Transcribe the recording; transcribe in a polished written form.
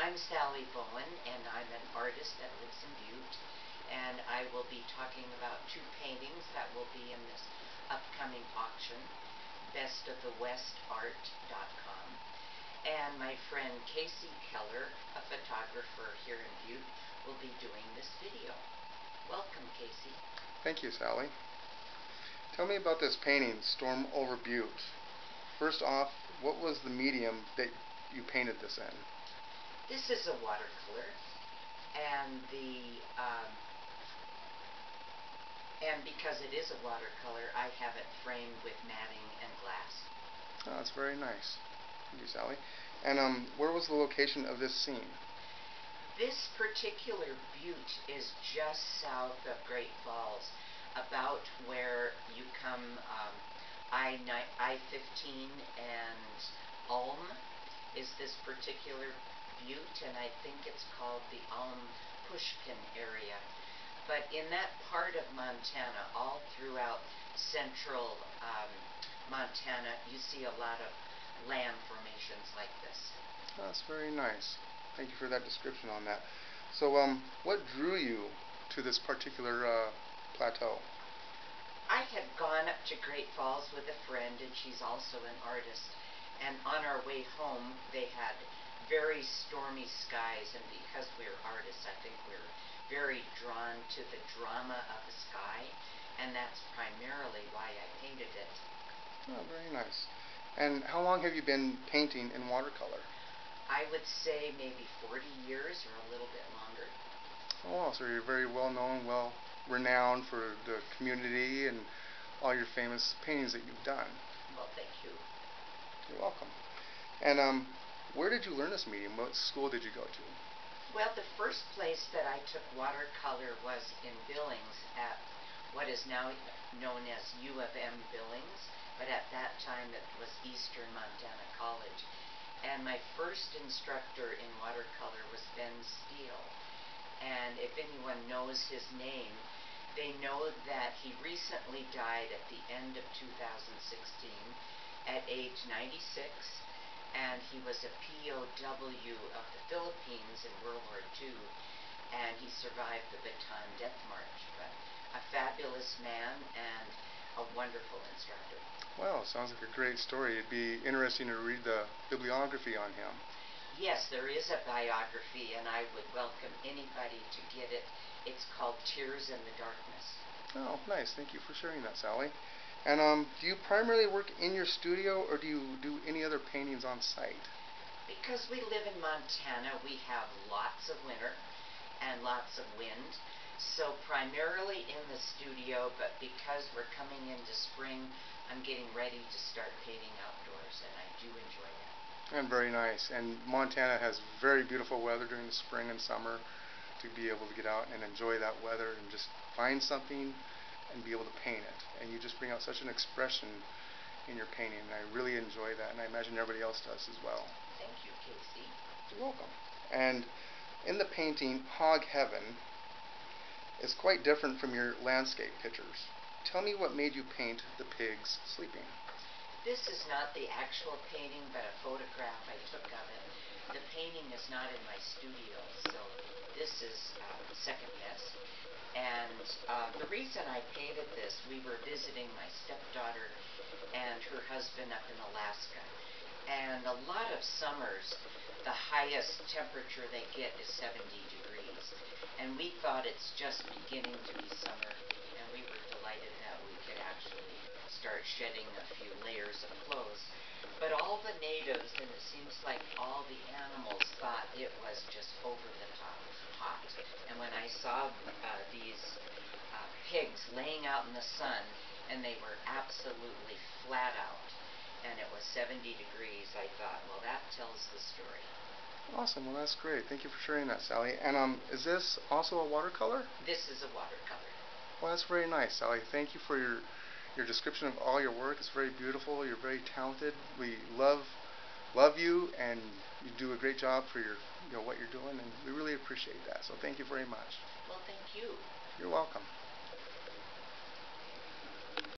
I'm Sally Bowen, and I'm an artist that lives in Butte, and I will be talking about two paintings that will be in this upcoming auction, bestofthewestart.com. And my friend Casey Keller, a photographer here in Butte, will be doing this video. Welcome, Casey. Thank you, Sally. Tell me about this painting, Storm Over Butte. First off, what was the medium that you painted this in? This is a watercolor, and because it is a watercolor, I have it framed with matting and glass. Oh, that's very nice. Thank you, Sally. And where was the location of this scene? This particular butte is just south of Great Falls, about where you come I-15 and Ulm is this particular butte, and I think it's called the Ulm Pushpin area. But in that part of Montana, all throughout central Montana, you see a lot of land formations like this. Oh, that's very nice. Thank you for that description on that. So, what drew you to this particular plateau? I had gone up to Great Falls with a friend, and she's also an artist. And on our way home, they had very stormy skies, and because we're artists, I think we're very drawn to the drama of the sky, and that's primarily why I painted it. Oh, very nice. And how long have you been painting in watercolor? I would say maybe 40 years or a little bit longer. Oh, so you're very well known, well renowned for the community and all your famous paintings that you've done. Well, thank you. You're welcome. And where did you learn this medium? What school did you go to? Well, the first place that I took watercolor was in Billings at what is now known as U of M Billings, but at that time it was Eastern Montana College. And my first instructor in watercolor was Ben Steele. And if anyone knows his name, they know that he recently died at the end of 2016 at age 96, and he was a POW of the Philippines in World War II, and he survived the Bataan Death March. But a fabulous man and a wonderful instructor. Well, sounds like a great story. It'd be interesting to read the bibliography on him. Yes, there is a biography, and I would welcome anybody to get it. It's called Tears in the Darkness. Oh, nice. Thank you for sharing that, Sally. And do you primarily work in your studio, or do you do any other paintings on site? Because we live in Montana, we have lots of winter and lots of wind. So primarily in the studio, but because we're coming into spring, I'm getting ready to start painting outdoors, and I do enjoy that. And very nice. And Montana has very beautiful weather during the spring and summer to be able to get out and enjoy that weather and just find something and be able to paint it. And you just bring out such an expression in your painting, and I really enjoy that, and I imagine everybody else does as well. Thank you, Casey. You're welcome. And in the painting, Hog Heaven is quite different from your landscape pictures. Tell me what made you paint the pigs sleeping. This is not the actual painting, but a photograph I took of it. The painting is not in my studio, so this is second best. And the reason I painted this, we were visiting my stepdaughter and her husband up in Alaska. And a lot of summers, the highest temperature they get is 70 degrees. And we thought it's just beginning to be summer, and we were delighted that we could actually start shedding a few layers of clothes. But all the natives, and it seems like all the animals, thought it was just over the top hot. And when I saw these pigs laying out in the sun, and they were absolutely flat out, and it was 70 degrees, I thought, well, that tells the story. Awesome. Well, that's great. Thank you for sharing that, Sally. And is this also a watercolor? This is a watercolor. Well, that's very nice, Sally. Thank you for your description of all your work. It's very beautiful. You're very talented. We love you, and you do a great job for your what you're doing, and we really appreciate that. So thank you very much. Well, thank you. You're welcome.